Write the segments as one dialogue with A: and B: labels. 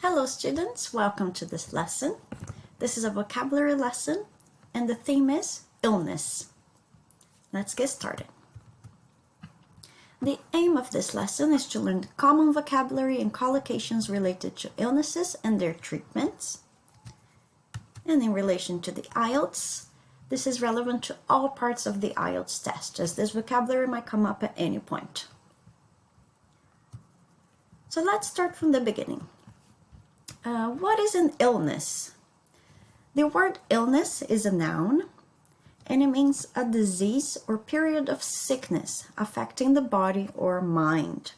A: Hello students, welcome to this lesson. This is a vocabulary lesson and the theme is illness. Let's get started. The aim of this lesson is to learn the common vocabulary and collocations related to illnesses and their treatments. And in relation to the IELTS, this is relevant to all parts of the IELTS test, as this vocabulary might come up at any point. So let's start from the beginning. What is an illness? The word illness is a noun, and it means a disease or period of sickness affecting the body or mind.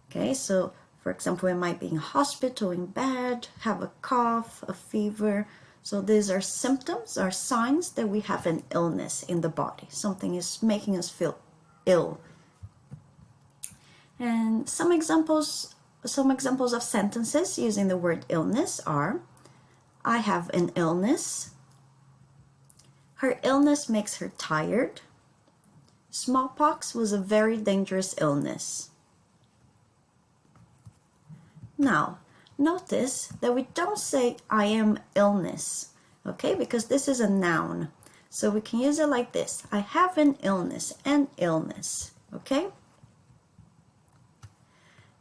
A: Okay, so for example, we might be in hospital, in bed, have a cough, a fever. So these are symptoms or signs that we have an illness in the body. Something is making us feel ill. And some examples of sentences using the word illness are: I have an illness. Her illness makes her tired. Smallpox was a very dangerous illness. Now, notice that we don't say I am illness, okay? Because this is a noun. So we can use it like this: I have an illness, okay?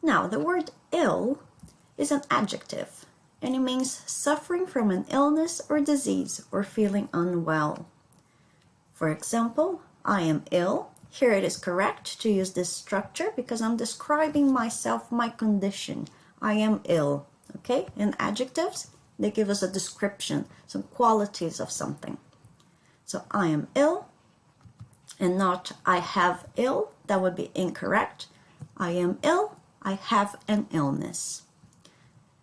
A: Now, the word ill is an adjective, and it means suffering from an illness or disease or feeling unwell. For example, I am ill. Here it is correct to use this structure because I'm describing myself, my condition. I am ill, okay? And adjectives, they give us a description, some qualities of something. So I am ill, and not I have ill. That would be incorrect. I am ill. I have an illness.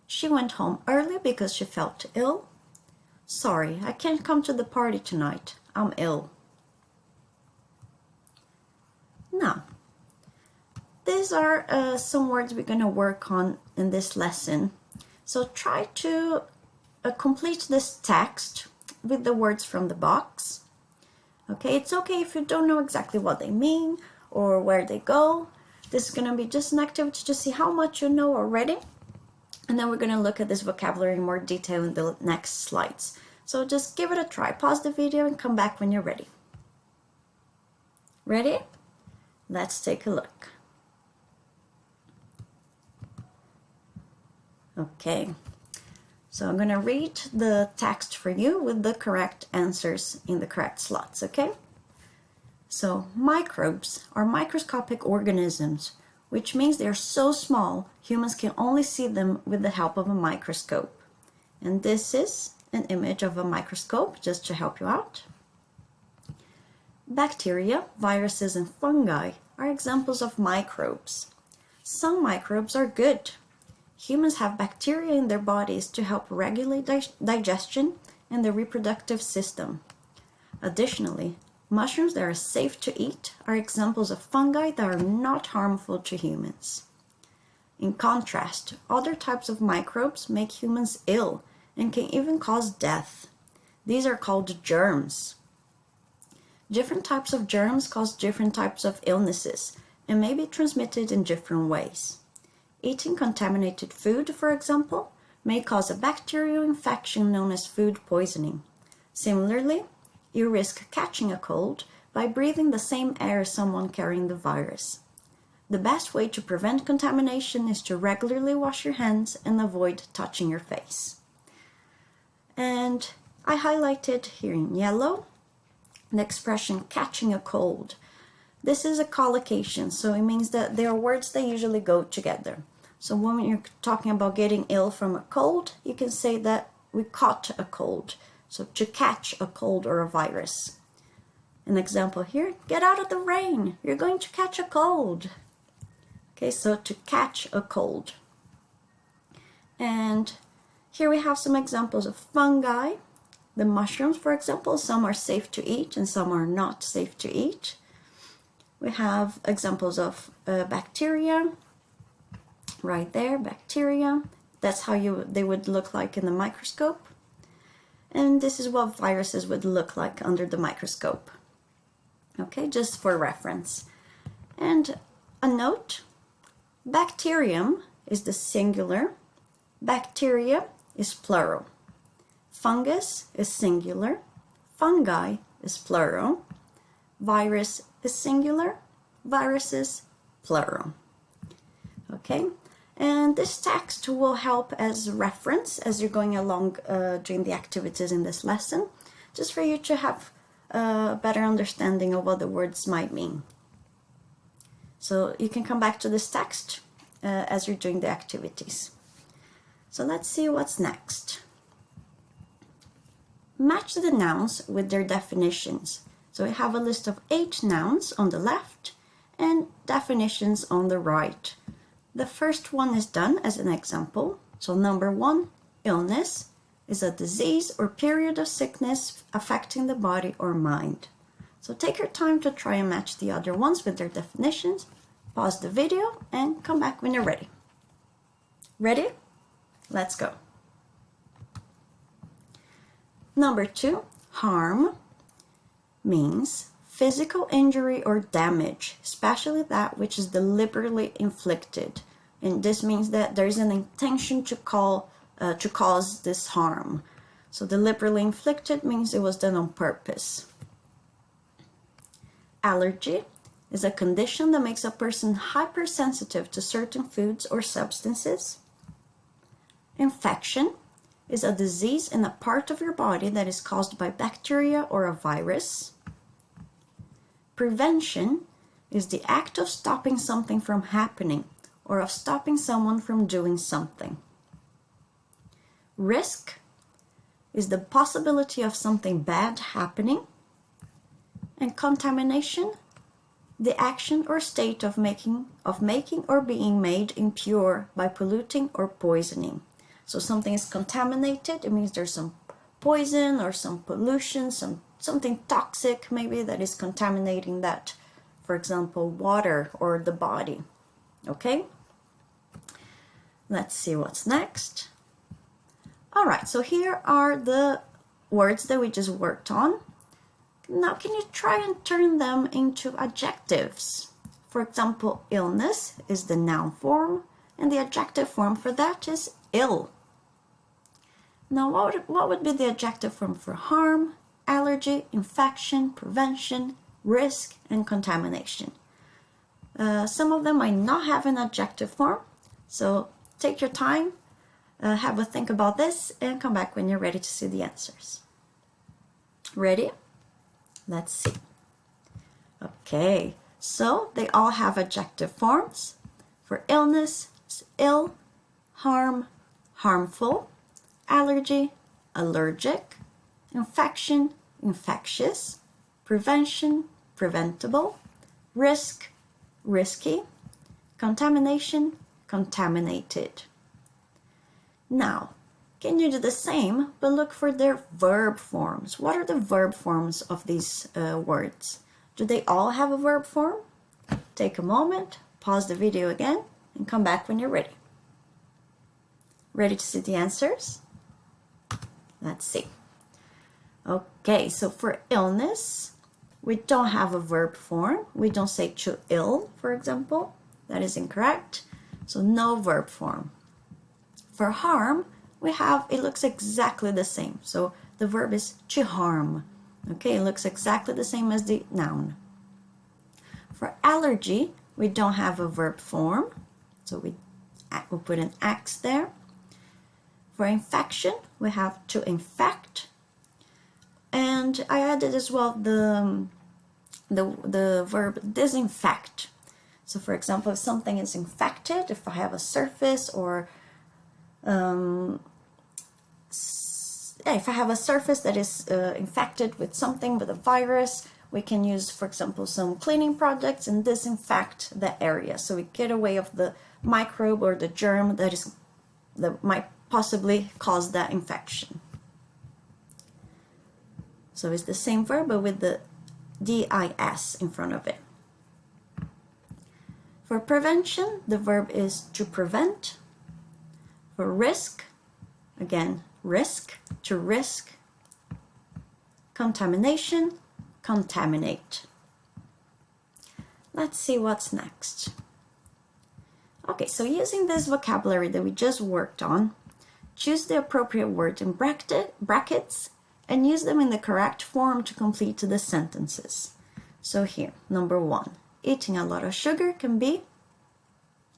A: She went home early because she felt ill. Sorry, I can't come to the party tonight. I'm ill. Now, these are some words we're going to work on in this lesson. So try to complete this text with the words from the box. Okay, it's okay if you don't know exactly what they mean or where they go. This is going to be just an activity to see how much you know already. And then we're going to look at this vocabulary in more detail in the next slides. So just give it a try. Pause the video and come back when you're ready. Ready? Let's take a look. Okay. So I'm going to read the text for you with the correct answers in the correct slots, okay? So microbes are microscopic organisms, which means they are so small humans can only see them with the help of a microscope. And this is an image of a microscope just to help you out. Bacteria, viruses, and fungi are examples of microbes. Some microbes are good. Humans have bacteria in their bodies to help regulate digestion and the reproductive system. Additionally, mushrooms that are safe to eat are examples of fungi that are not harmful to humans. In contrast, other types of microbes make humans ill and can even cause death. These are called germs. Different types of germs cause different types of illnesses and may be transmitted in different ways. Eating contaminated food, for example, may cause a bacterial infection known as food poisoning. Similarly, you risk catching a cold by breathing the same air as someone carrying the virus. The best way to prevent contamination is to regularly wash your hands and avoid touching your face. And I highlighted here in yellow the expression catching a cold. This is a collocation, so it means that there are words that usually go together. So when you're talking about getting ill from a cold, you can say that we caught a cold. So to catch a cold or a virus. An example here, get out of the rain, you're going to catch a cold. Okay, so to catch a cold. And here we have some examples of fungi. The mushrooms, for example, some are safe to eat and some are not safe to eat. We have examples of bacteria. Right there, bacteria. That's how they would look like in the microscope. And this is what viruses would look like under the microscope. Okay, just for reference. And a note, bacterium is the singular Bacteria is plural. Fungus is singular. Fungi is plural. Virus is singular. Viruses, plural. Okay, and this text will help as reference as you're going along during the activities in this lesson, just for you to have a better understanding of what the words might mean. So you can come back to this text as you're doing the activities. So let's see what's next. Match the nouns with their definitions. So we have a list of 8 nouns on the left and definitions on the right. The first one is done as an example. So number 1, illness is a disease or period of sickness affecting the body or mind. So take your time to try and match the other ones with their definitions. Pause the video and come back when you're ready. Ready? Let's go. Number 2, harm means physical injury or damage, especially that which is deliberately inflicted. And this means that there is an intention to cause this harm. So deliberately inflicted means it was done on purpose. Allergy is a condition that makes a person hypersensitive to certain foods or substances. Infection is a disease in a part of your body that is caused by bacteria or a virus. Prevention is the act of stopping something from happening or of stopping someone from doing something. Risk is the possibility of something bad happening. And contamination, the action or state of making or being made impure by polluting or poisoning. So something is contaminated, it means there's some poison or some pollution, something toxic maybe that is contaminating that, for example, water or the body. Okay? Let's see what's next. All right, so here are the words that we just worked on. Now can you try and turn them into adjectives? For example, illness is the noun form, and the adjective form for that is ill. Now, what would be the adjective form for harm, allergy, infection, prevention, risk, and contamination? Some of them might not have an adjective form, so take your time, have a think about this, and come back when you're ready to see the answers. Ready? Let's see. Okay, so they all have adjective forms. For illness, it's ill, harm, harmful, allergy, allergic, infection, infectious, prevention, preventable, risk, risky, contamination, contaminated. Now, can you do the same, but look for their verb forms? What are the verb forms of these words? Do they all have a verb form? Take a moment, pause the video again, and come back when you're ready. Ready to see the answers? Let's see. Okay, so for illness, we don't have a verb form. We don't say to ill, for example. That is incorrect. So no verb form. For harm, we have, it looks exactly the same. So the verb is to harm. Okay, it looks exactly the same as the noun. For allergy, we don't have a verb form. So we put an X there. For infection, we have to infect. And I added as well the verb disinfect. So for example, if something is infected, if I have a surface or if I have a surface that is infected with something, with a virus, we can use, for example, some cleaning products and disinfect the area. So we get away of the microbe or the germ that might possibly cause that infection. So it's the same verb, but with the DIS in front of it. For prevention, the verb is to prevent. For risk, again, risk, to risk. Contamination, contaminate. Let's see what's next. Okay, so using this vocabulary that we just worked on, choose the appropriate word in brackets and use them in the correct form to complete the sentences. So here, number 1, eating a lot of sugar can be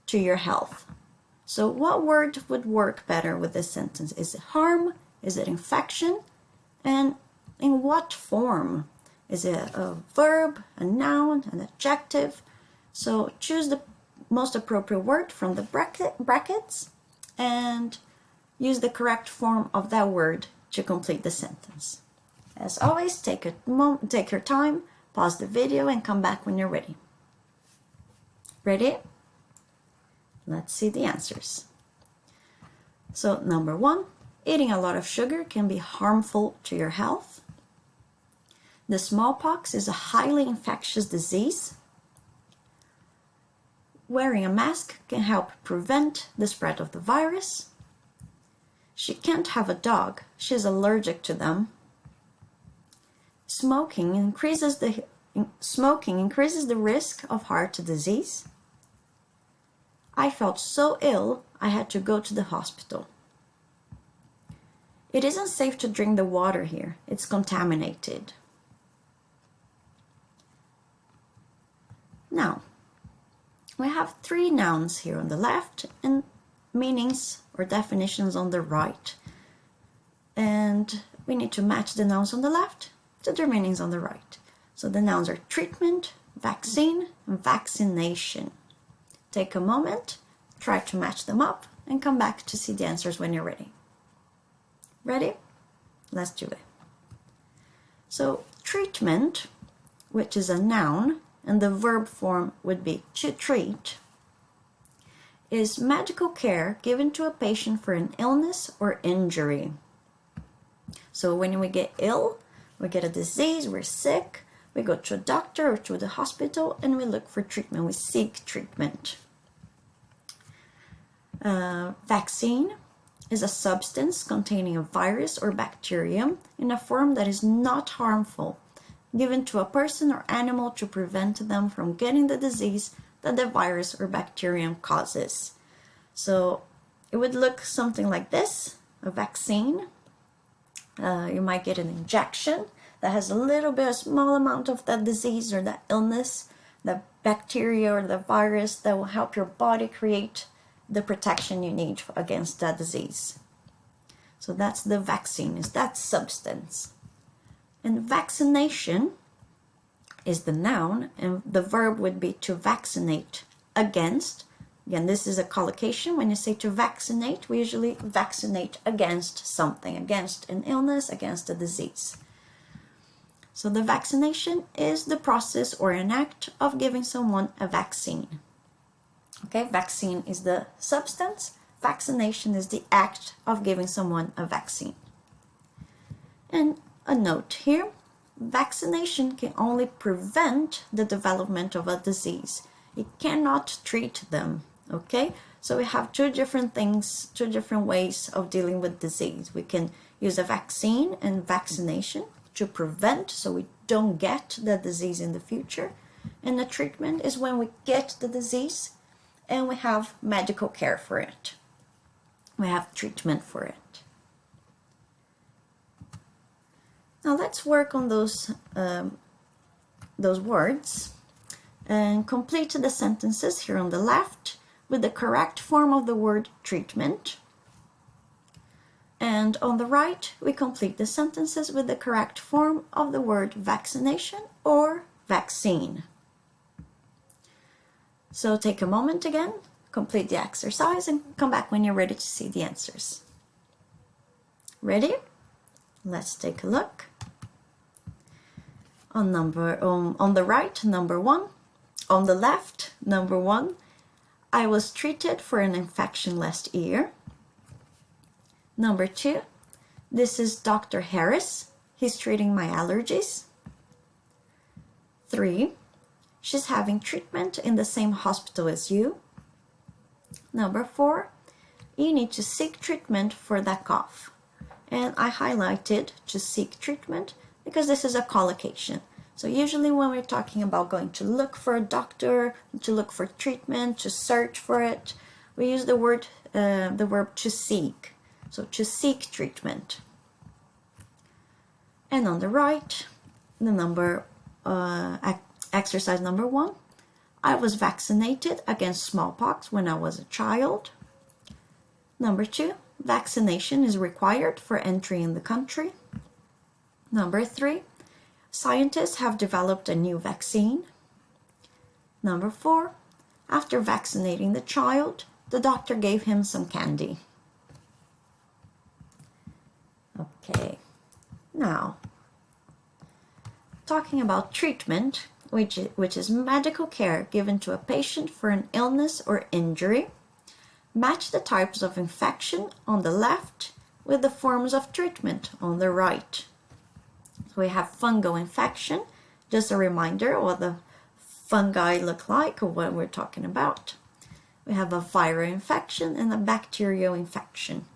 A: to your health. So what word would work better with this sentence? Is it harm? Is it infection? And in what form? Is it a verb, a noun, an adjective? So choose the most appropriate word from the brackets and use the correct form of that word to complete the sentence. As always, take your time, pause the video, and come back when you're ready. Ready? Let's see the answers. So number 1, eating a lot of sugar can be harmful to your health. The smallpox is a highly infectious disease. Wearing a mask can help prevent the spread of the virus. She can't have a dog. She's allergic to them. Smoking increases the risk of heart disease. I felt so ill, I had to go to the hospital. It isn't safe to drink the water here. It's contaminated. Now, we have 3 nouns here on the left and meanings or definitions on the right. And we need to match the nouns on the left to their meanings on the right. So the nouns are treatment, vaccine, and vaccination. Take a moment, try to match them up, and come back to see the answers when you're ready. Ready? Let's do it. So treatment, which is a noun, and the verb form would be to treat, is medical care given to a patient for an illness or injury. So when we get ill, we get a disease, we're sick, we go to a doctor or to the hospital and we look for treatment, we seek treatment. Vaccine is a substance containing a virus or bacterium in a form that is not harmful, given to a person or animal to prevent them from getting the disease that the virus or bacterium causes. So it would look something like this, a vaccine. You might get an injection that has a small amount of that disease or that illness, the bacteria or the virus that will help your body create the protection you need against that disease. So that's the vaccine, is that substance. And vaccination is the noun, and the verb would be to vaccinate against. Again, this is a collocation. When you say to vaccinate, we usually vaccinate against something, against an illness, against a disease. So the vaccination is the process or an act of giving someone a vaccine. Okay, vaccine is the substance. Vaccination is the act of giving someone a vaccine. And a note here, vaccination can only prevent the development of a disease. It cannot treat them, okay? So we have 2 different things, 2 different ways of dealing with disease. We can use a vaccine and vaccination to prevent, so we don't get the disease in the future. And the treatment is when we get the disease and we have medical care for it. We have treatment for it. Now let's work on those words and complete the sentences here on the left with the correct form of the word treatment. And on the right, we complete the sentences with the correct form of the word vaccination or vaccine. So take a moment again, complete the exercise, and come back when you're ready to see the answers. Ready? Let's take a look. On the right, number 1. On the left, number 1. I was treated for an infection last year. Number 2. This is Dr. Harris. He's treating my allergies. 3. She's having treatment in the same hospital as you. Number 4. You need to seek treatment for that cough. And I highlighted to seek treatment because this is a collocation. So usually when we're talking about going to look for a doctor, to look for treatment, to search for it, we use the verb to seek. so to seek treatment. And on the right, the exercise number 1. I was vaccinated against smallpox when I was a child. Number 2, vaccination is required for entry in the country. Number 3, scientists have developed a new vaccine. Number 4, after vaccinating the child, the doctor gave him some candy. Okay, now, talking about treatment, which is medical care given to a patient for an illness or injury. Match the types of infection on the left with the forms of treatment on the right. So we have fungal infection, just a reminder of what the fungi look like or what we're talking about. We have a viral infection and a bacterial infection.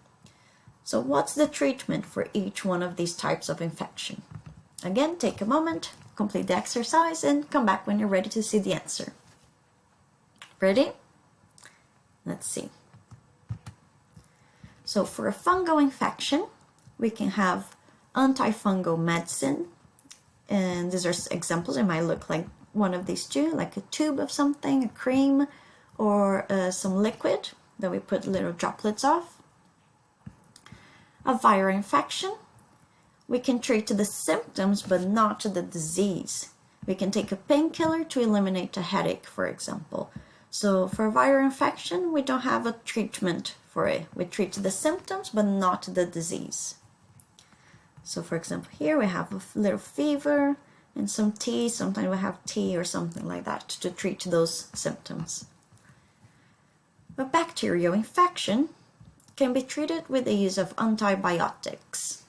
A: So what's the treatment for each one of these types of infection? Again, take a moment, complete the exercise, and come back when you're ready to see the answer. Ready? Let's see. So for a fungal infection, we can have antifungal medicine, and these are examples. It might look like one of these two, like a tube of something, a cream, or some liquid that we put little droplets of. A viral infection, we can treat the symptoms but not the disease. We can take a painkiller to eliminate a headache, for example. So for a viral infection, we don't have a treatment for it. We treat the symptoms but not the disease. So for example, here we have a little fever and some tea. Sometimes we have tea or something like that to treat those symptoms. A bacterial infection can be treated with the use of antibiotics.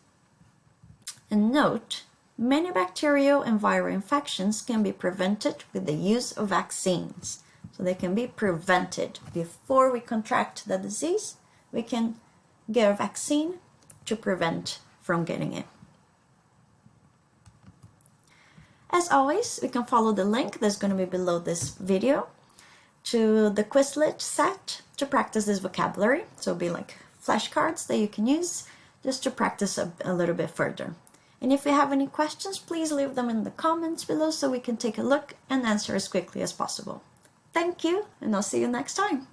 A: And note, many bacterial and viral infections can be prevented with the use of vaccines. So they can be prevented before we contract the disease. We can get a vaccine to prevent from getting it. As always, you can follow the link that's going to be below this video to the Quizlet set to practice this vocabulary. So it'll be like flashcards that you can use just to practice a little bit further. And if you have any questions, please leave them in the comments below so we can take a look and answer as quickly as possible. Thank you, and I'll see you next time.